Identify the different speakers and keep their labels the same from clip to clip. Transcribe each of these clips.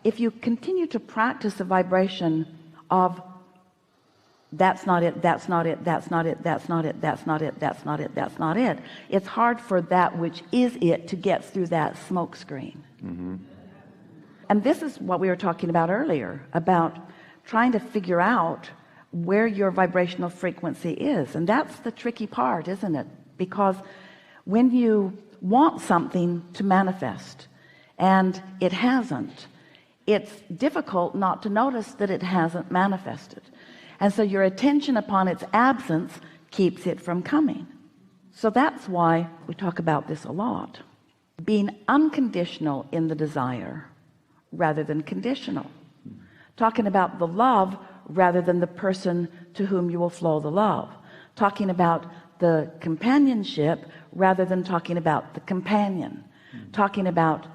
Speaker 1: if you continue to practice the vibration of that's not it, that's not it, that's not it, that's not it, that's not it, that's not it, that's not it, it's hard for that which is it to get through that smoke screen. And this is what we were talking about earlier, about trying to figure out where your vibrational frequency is. And that's the tricky part, isn't it? Because when you want something to manifest and it hasn't, it's difficult not to notice that it hasn't manifested. And so your attention upon its absence keeps it from coming. So that's why we talk about this a lot. Being unconditional in the desire rather than conditional. Talking about the love rather than the person to whom you will flow the love. Talking about the companionship rather than talking about the companion. Talking about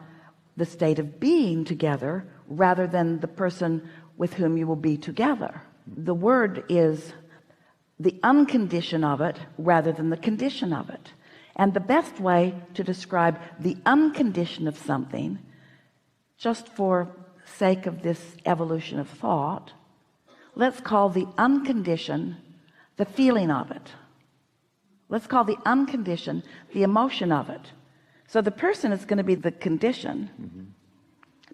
Speaker 1: the state of being together rather than the person with whom you will be together. The word is the uncondition of it rather than the condition of it. And the best way to describe the uncondition of something, just for sake of this evolution of thought, let's call the uncondition the feeling of it. Let's call the uncondition the emotion of it. So the person is going to be the condition,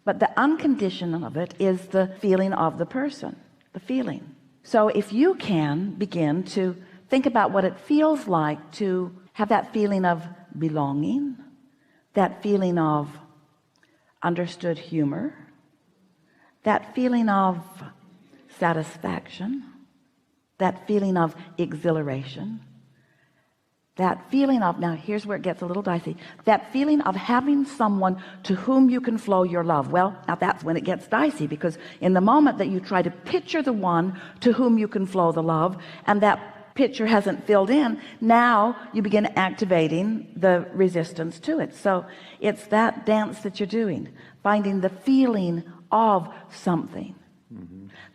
Speaker 1: but the uncondition of it is the feeling of the person, the feeling. So if you can begin to think about what it feels like to have that feeling of belonging, that feeling of understood humor, that feeling of satisfaction, that feeling of exhilaration, that feeling of, now here's where it gets a little dicey, that feeling of having someone to whom you can flow your love. Well, now that's when it gets dicey, because in the moment that you try to picture the one to whom you can flow the love, and that picture hasn't filled in, now you begin activating the resistance to it. So it's that dance that you're doing, finding the feeling of something.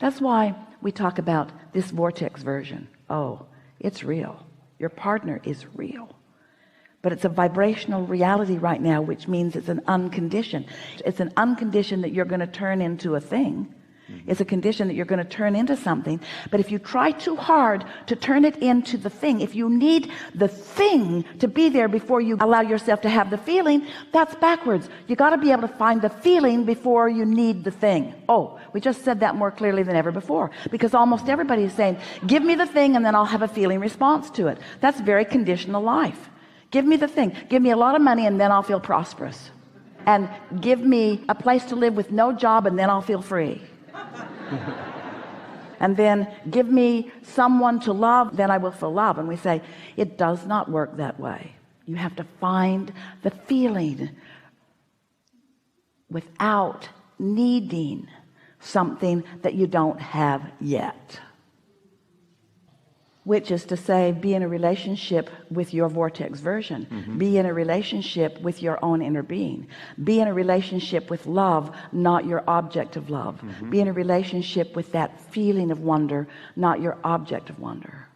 Speaker 1: That's why we talk about this vortex version. Oh, it's real. Your partner is real, but it's a vibrational reality right now, which means it's an unconditioned. It's an unconditioned that you're going to turn into a thing. It's a condition that you're going to turn into something. But if you try too hard to turn it into the thing, if you need the thing to be there before you allow yourself to have the feeling, that's backwards. You got to be able to find the feeling before you need the thing. Oh, we just said that more clearly than ever before, because almost everybody is saying, give me the thing and then I'll have a feeling response to it. That's very conditional life. Give me the thing, give me a lot of money and then I'll feel prosperous, and give me a place to live with no job and then I'll feel free. And then give me someone to love, then I will feel love. And we say it does not work that way. You have to find the feeling without needing something that you don't have yet, which is to say, be in a relationship with your vortex version. Be in a relationship with your own inner being. Be in a relationship with love, not your object of love. Be in a relationship with that feeling of wonder, not your object of wonder.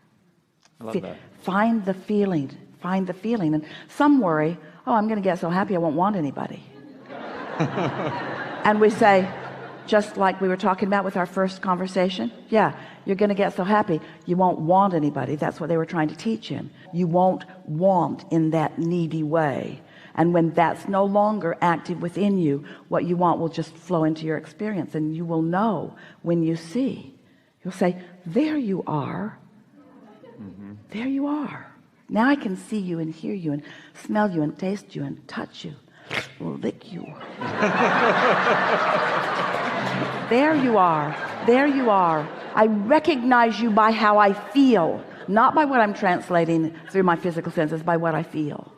Speaker 2: I love that.
Speaker 1: Find the feeling. Find the feeling. And some worry, oh, I'm going to get so happy I won't want anybody. And we say, just like we were talking about with our first conversation, yeah, you're going to get so happy you won't want anybody. That's what they were trying to teach him. You won't want in that needy way. And when that's no longer active within you, what you want will just flow into your experience, and you will know when you see. You'll say, there you are. There you are. Now I can see you and hear you and smell you and taste you and touch you, lick you. There you are. There you are. I recognize you by how I feel, not by what I'm translating through my physical senses, by what I feel.